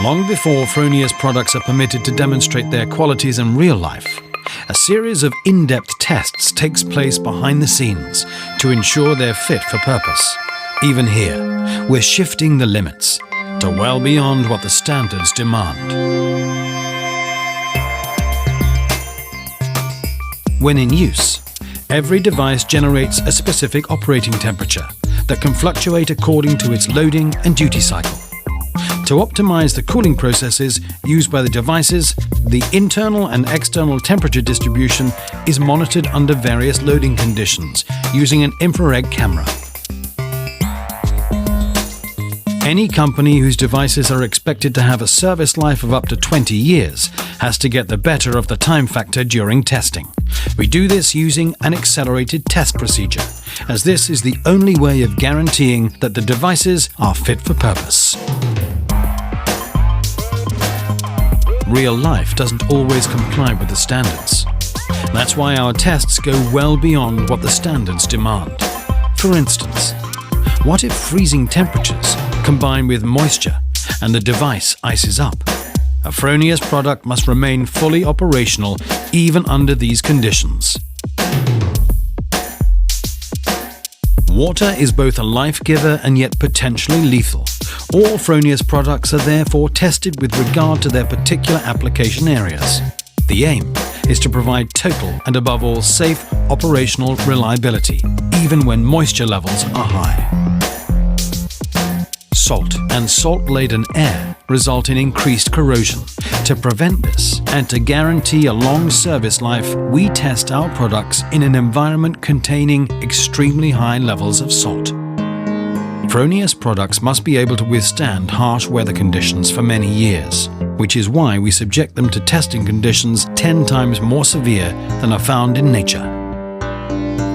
Long before Fronius products are permitted to demonstrate their qualities in real life, a series of in-depth tests takes place behind the scenes to ensure they're fit for purpose. Even here, we're shifting the limits to well beyond what the standards demand. When in use, every device generates a specific operating temperature that can fluctuate according to its loading and duty cycle. To optimize the cooling processes used by the devices, the internal and external temperature distribution is monitored under various loading conditions using an infrared camera. Any company whose devices are expected to have a service life of up to 20 years has to get the better of the time factor during testing. We do this using an accelerated test procedure, as this is the only way of guaranteeing that the devices are fit for purpose. Real life doesn't always comply with the standards. That's why our tests go well beyond what the standards demand. For instance, what if freezing temperatures combine with moisture and the device ices up? A Fronius product must remain fully operational even under these conditions. Water is both a life giver and yet potentially lethal. All Fronius products are therefore tested with regard to their particular application areas. The aim is to provide total and above all safe operational reliability, even when moisture levels are high. Salt and salt-laden air result in increased corrosion. To prevent this and to guarantee a long service life, we test our products in an environment containing extremely high levels of salt. Fronius products must be able to withstand harsh weather conditions for many years, which is why we subject them to testing conditions 10 times more severe than are found in nature.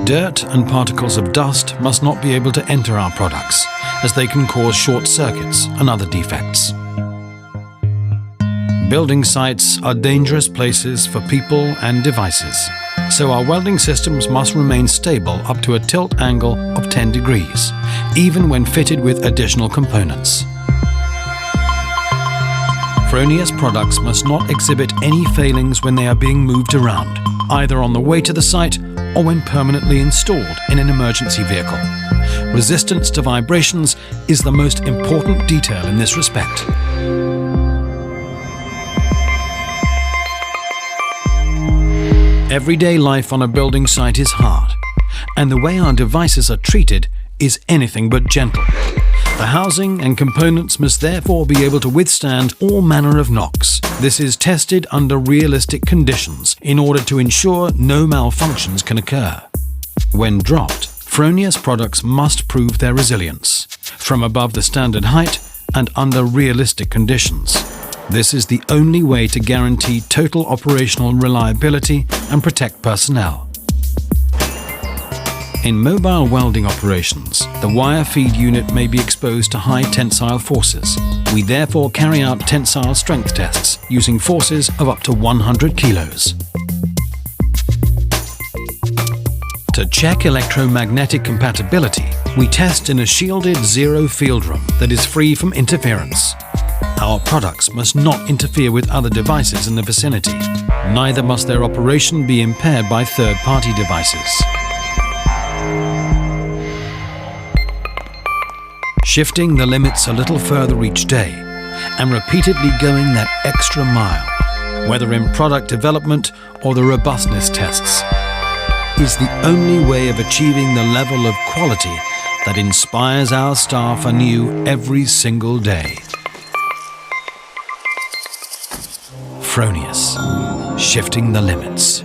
Dirt and particles of dust must not be able to enter our products, as they can cause short circuits and other defects. Building sites are dangerous places for people and devices, so our welding systems must remain stable up to a tilt angle of 10 degrees, even when fitted with additional components. Fronius products must not exhibit any failings when they are being moved around, either on the way to the site or when permanently installed in an emergency vehicle. Resistance to vibrations is the most important detail in this respect. Everyday life on a building site is hard, and the way our devices are treated is anything but gentle. The housing and components must therefore be able to withstand all manner of knocks. This is tested under realistic conditions in order to ensure no malfunctions can occur. When dropped, Fronius products must prove their resilience from above the standard height and under realistic conditions. This is the only way to guarantee total operational reliability and protect personnel. In mobile welding operations, the wire feed unit may be exposed to high tensile forces. We therefore carry out tensile strength tests using forces of up to 100 kilos. To check electromagnetic compatibility, we test in a shielded zero field room that is free from interference. Our products must not interfere with other devices in the vicinity. Neither must their operation be impaired by third-party devices. Shifting the limits a little further each day and repeatedly going that extra mile, whether in product development or the robustness tests, is the only way of achieving the level of quality that inspires our staff anew every single day. Fronius, shifting the limits.